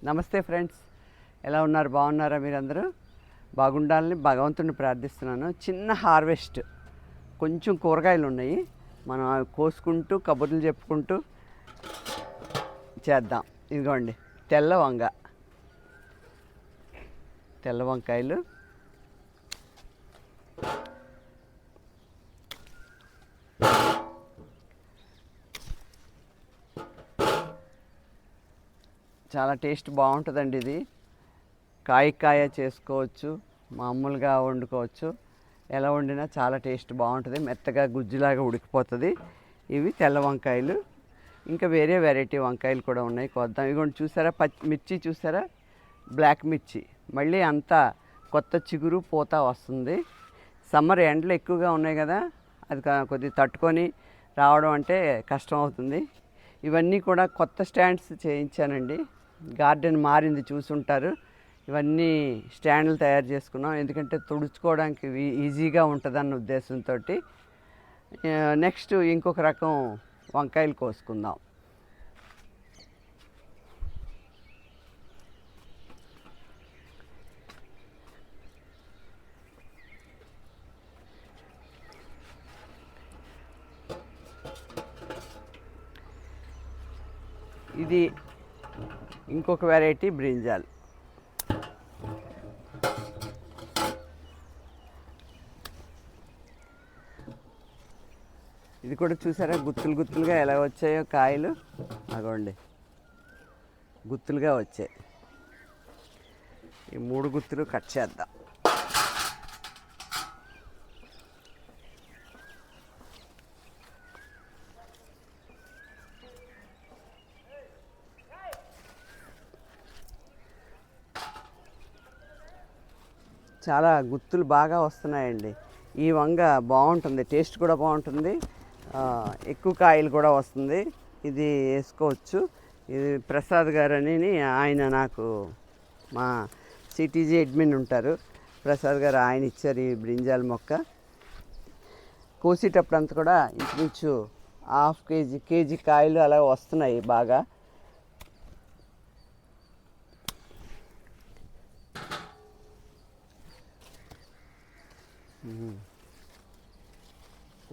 నమస్తే ఫ్రెండ్స్, ఎలా ఉన్నారు? బాగున్నారా? మీరందరూ బాగుండాలని భగవంతుని ప్రార్థిస్తున్నాను. చిన్న హార్వెస్ట్, కొంచెం కూరగాయలు ఉన్నాయి, మనం అవి కోసుకుంటూ కబుర్లు చెప్పుకుంటూ చేద్దాం. ఇదిగోండి తెల్ల వంకాయలు, చాలా టేస్ట్ బాగుంటుందండి. ఇది కాయ చేసుకోవచ్చు, మామూలుగా వండుకోవచ్చు, ఎలా వండినా చాలా టేస్ట్ బాగుంటుంది. మెత్తగా గుజ్జులాగా ఉడికిపోతుంది. ఇవి తెల్ల వంకాయలు. ఇంకా వేరే వెరైటీ వంకాయలు కూడా ఉన్నాయి, కొద్దాం. ఇదిగోండి చూసారా, మిర్చి చూసారా, బ్లాక్ మిర్చి. మళ్ళీ అంతా కొత్త చిగురు పూత వస్తుంది. సమ్మర్ ఎండలు ఎక్కువగా ఉన్నాయి కదా, అది కొద్దిగా తట్టుకొని రావడం అంటే కష్టం అవుతుంది. ఇవన్నీ కూడా కొత్త స్టాండ్స్ చేయించానండి. గార్డెన్ మారింది, చూసుంటారు. ఇవన్నీ స్టాండ్లు తయారు చేసుకున్నాం, ఎందుకంటే తుడుచుకోవడానికి ఈజీగా ఉంటుందన్న ఉద్దేశంతో. నెక్స్ట్ ఇంకొక రకం వంకాయలు కోసుకుందాం. ఇది ఇంకొక వెరైటీ బ్రింజాల్. ఇది కూడా చూసారా, గుత్తులుగా ఎలా వచ్చాయో కాయలు. అగోండి, గుత్తులుగా వచ్చాయి. ఈ 3 గుత్తులు కట్ చేద్దాం. చాలా గుత్తులు బాగా వస్తున్నాయండి. ఈ వంగ బాగుంటుంది, టేస్ట్ కూడా బాగుంటుంది, ఎక్కువ కాయలు కూడా వస్తుంది. ఇది వేసుకోవచ్చు. ఇది ప్రసాద్ గారు అని ఆయన, నాకు మా సిటీజీ అడ్మిన్ ఉంటారు, ప్రసాద్ గారు, ఆయన ఇచ్చారు ఈ బ్రింజాల్ మొక్క. కోసేటప్పుడు అంతా కూడా ఇంచుమించు ½ కేజీ కాయలు అలా వస్తున్నాయి బాగా.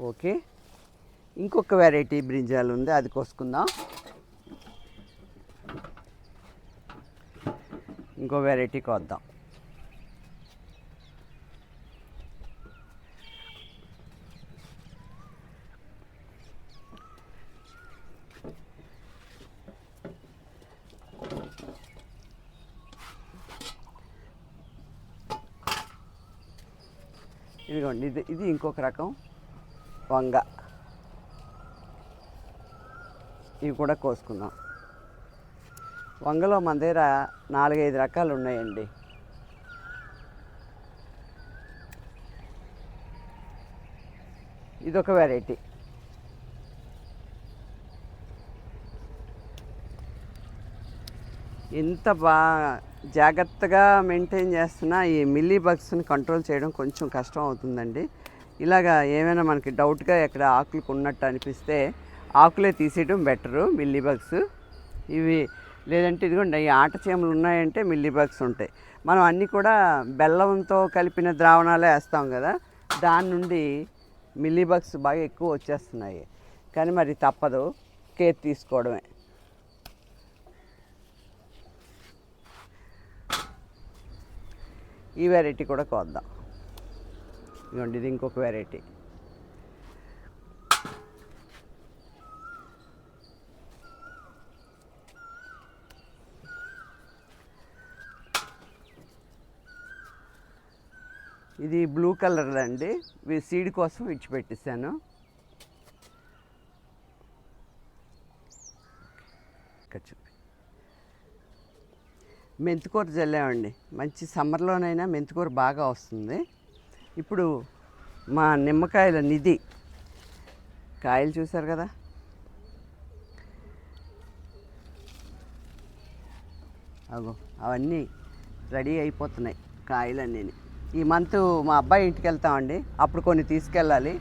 ఓకే, ఇంకొక వెరైటీ బ్రింజాల్ ఉంది, అది కోసుకుందాం. ఇంకో వెరైటీ కోద్దాం. ఇదిగోండి, ఇది ఇంకొక రకం వంగ. ఇవి కూడా కోసుకుందాం. వంగలో మన దగ్గర 4-5 రకాలు ఉన్నాయండి. ఇదొక వెరైటీ. ఎంత జాగ్రత్తగా మెయింటైన్ చేస్తున్నా ఈ మిల్లీ బగ్స్ని కంట్రోల్ చేయడం కొంచెం కష్టం అవుతుందండి. ఇలాగా ఏమైనా మనకి డౌట్గా ఎక్కడ ఆకులకు ఉన్నట్టు అనిపిస్తే ఆకులే తీసేయడం బెటరు, మిల్లీ బగ్స్ ఇవి. లేదంటే ఇదిగోండి, ఈ ఆట చీమలు ఉన్నాయంటే మిల్లీ బగ్స్ ఉంటాయి. మనం అన్నీ కూడా బెల్లంతో కలిపిన ద్రావణాలే వేస్తాం కదా, దాని నుండి మిల్లీ బగ్స్ బాగా ఎక్కువ వచ్చేస్తున్నాయి. కానీ మరి తప్పదు, కేర్ తీసుకోవడమే. ఈ వెరైటీ కూడా కోద్దాం. ఇదిగోండి, ఇది ఇంకొక వెరైటీ. ఇది బ్లూ కలర్ అండి, సీడ్ కోసం విడిచిపెట్టేసాను. మెంతికూర జల్లామండి, మంచి సమ్మర్లోనైనా మెంతికూర బాగా వస్తుంది. ఇప్పుడు మా నిమ్మకాయల నిధి కాయలు చూసారు కదా, అగో అవన్నీ రెడీ అయిపోతున్నాయి కాయలన్నీ. ఈ మంత్ మా అబ్బాయి ఇంటికి వెళ్తామండి, అప్పుడు కొన్ని తీసుకెళ్ళాలి.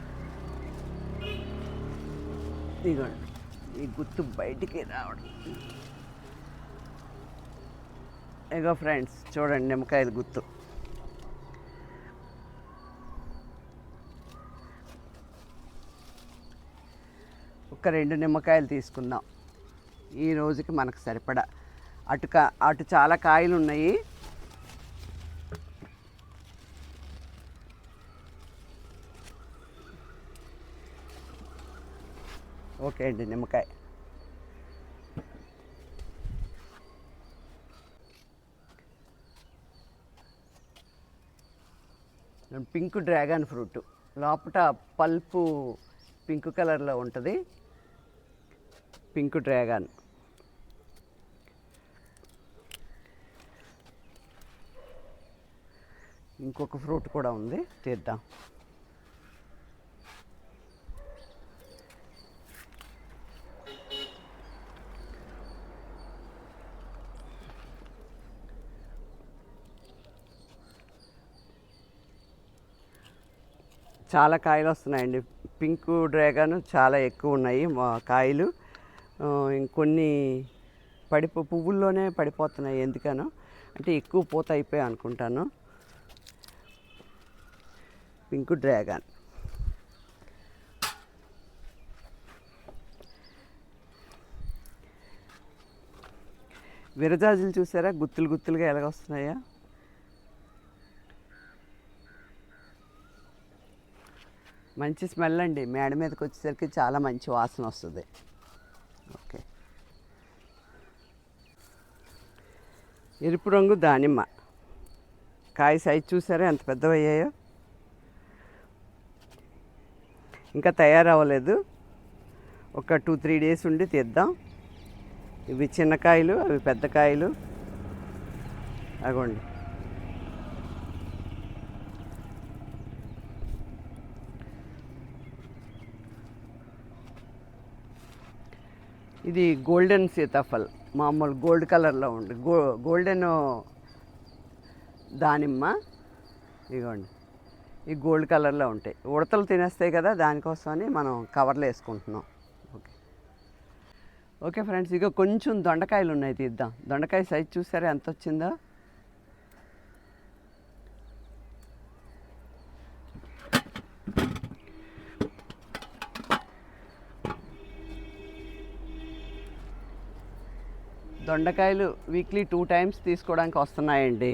ఇదిగోండి, ఈ గుత్తు బయటికి రావడం. ఇగో ఫ్రెండ్స్ చూడండి నిమ్మకాయలు గుత్తు. ఒక 2 నిమ్మకాయలు తీసుకుందాం ఈ రోజుకి మనకు సరిపడా. అటు చాలా కాయలు ఉన్నాయి. ఓకే అండి నిమ్మకాయ. పింక్ డ్రాగన్ ఫ్రూట్ లోపట పల్పు పింక్ కలర్లో ఉంటుంది. Pink dragon. ఇంకొక ఫ్రూట్ కూడా ఉంది, తీద్దాం. చాలా కాయలు వస్తున్నాయండి. పింక్ డ్రాగన్ చాలా ఎక్కువ ఉన్నాయి కాయలు. ఇంకొన్ని పువ్వుల్లోనే పడిపోతున్నాయి. ఎందుకనో అంటే ఎక్కువ పూత అయిపోయాయి అనుకుంటాను. Pink dragon. విరజాజులు చూసారా గుత్తులు గుత్తులుగా ఎలాగొస్తున్నాయా? మంచి స్మెల్ అండి. మేడ మీదకి వచ్చేసరికి చాలా మంచి వాసన వస్తుంది. ఓకే. ఎరుపు రంగు దానిమ్మ. కాయ సైజ్ చూసారా ఎంత పెద్దవయ్యాయో. ఇంకా తయారవ్వలేదు. ఒక 2-3 డేస్ ఉండి తీద్దాం. ఇవి చిన్న కాయలు, అవి పెద్ద కాయలు. అగోండి. ఇది గోల్డెన్ సీతాఫల్. మామూలు గోల్డ్ కలర్లో ఉంది. గోల్డెన్ దానిమ్మ. ఇదిగోండి, ఈ గోల్డ్ కలర్లో ఉంటాయి. ఉడతలు తినేస్తాయి కదా, దానికోసమని మనం కవర్లో వేసుకుంటున్నాం. ఓకే. ఓకే ఫ్రెండ్స్, ఇక కొంచెం దొండకాయలు ఉన్నాయి, తీద్దాం. దొండకాయ సైజ్ చూసారా ఎంత వచ్చిందో. దొండకాయలు వీక్లీ 2 టైమ్స్ తీసుకోవడానికి వస్తున్నాయండి.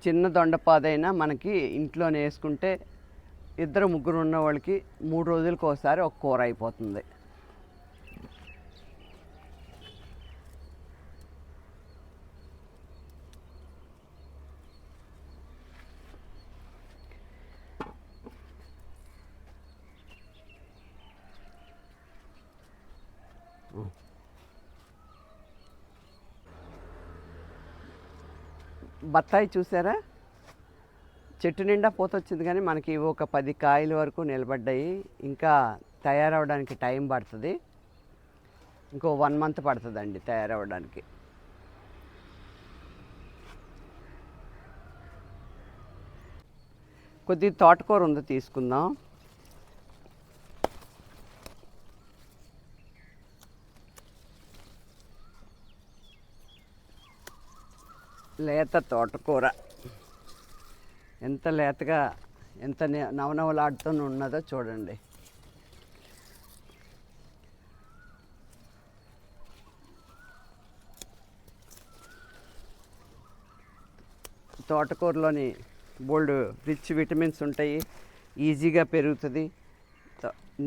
చిన్న దొండపాదైనా మనకి ఇంట్లోనే వేసుకుంటే 2-3 ఉన్న వాళ్ళకి 3 రోజులకు ఒకసారి ఒక కూర అయిపోతుంది. బత్తాయి చూసారా, చెట్టు నిండా పూత వచ్చింది, కానీ మనకి ఒక 10 కాయల వరకు నిలబడ్డాయి. ఇంకా తయారవడానికి టైం పడుతుంది. ఇంకో 1 మంత్ పడుతుందండి తయారవడానికి. కొద్ది తోటకూర ఉంది, తీసుకుందాం. లేత తోటకూర ఎంత లేతగా ఎంత నవనవలాడుతూ ఉన్నదో చూడండి. తోటకూరలోని బోల్డ్ రిచ్ విటమిన్స్ ఉంటాయి, ఈజీగా పెరుగుతుంది.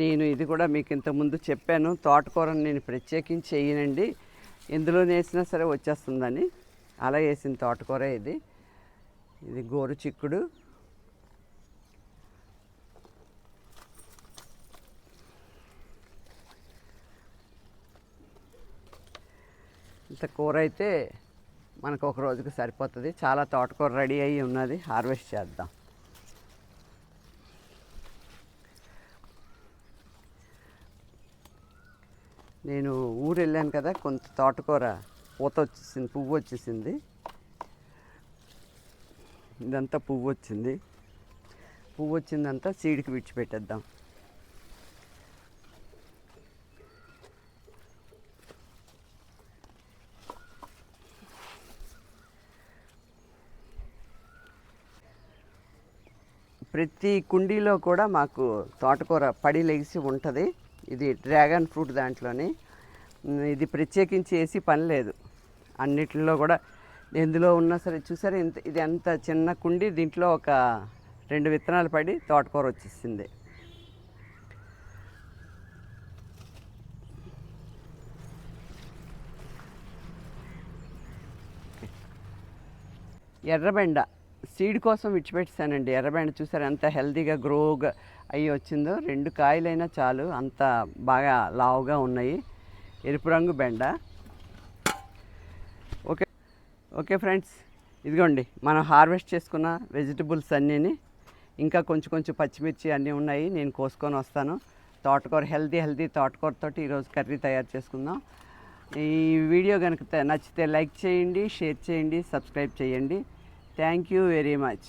నేను ఇది కూడా మీకు ఇంతకుముందు చెప్పాను, తోటకూరని నేను ప్రత్యేకించి వేయనండి, ఎందులో వేసినా సరే వచ్చేస్తుందని. అలా వేసిన తోటకూర ఇది. ఇది గోరు చిక్కుడు. ఇంత కూర అయితే మనకు ఒక రోజుకి సరిపోతుంది. చాలా తోటకూర రెడీ అయ్యి ఉన్నది, హార్వెస్ట్ చేద్దాం. నేను ఊరు వెళ్ళాను కదా, కొంత తోటకూర పూత వచ్చేసింది, పువ్వు వచ్చేసింది. ఇదంతా పువ్వు వచ్చింది. పువ్వు వచ్చిందంతా సీడ్కి విడిచిపెట్టేద్దాం. ప్రతి కుండీలో కూడా మాకు తోటకూర పడి లెగిసి ఉంటుంది. ఇది డ్రాగన్ ఫ్రూట్ దాంట్లోని. ఇది ప్రత్యేకించి వేసి పని లేదు. అన్నిటిలో కూడా ఎందులో ఉన్నా సరే చూసారు, ఇది ఎంత చిన్న కుండీ, దీంట్లో ఒక 2 విత్తనాలు పడి తోటకూర వచ్చేసింది. ఎర్రబెండ సీడ్ కోసం విడిచిపెట్టానండి. ఎర్రబెండ చూసారు ఎంత హెల్తీగా గ్రోగా అయ్యి వచ్చిందో. 2 కాయలైనా చాలు, అంత బాగా లావుగా ఉన్నాయి. ఎరుపు రంగు బెండ. ఓకే ఓకే ఫ్రెండ్స్, ఇదిగోండి మనం హార్వెస్ట్ చేసుకున్న వెజిటబుల్స్ అన్నీని. ఇంకా కొంచెం పచ్చిమిర్చి అన్నీ ఉన్నాయి, నేను కోసుకొని వస్తాను. తోటకూర హెల్తీ తోటకూరతోటి ఈరోజు కర్రీ తయారు చేసుకుందాం. ఈ వీడియో కనుక నచ్చితే లైక్ చేయండి, షేర్ చేయండి, సబ్స్క్రైబ్ చేయండి. Thank you very much.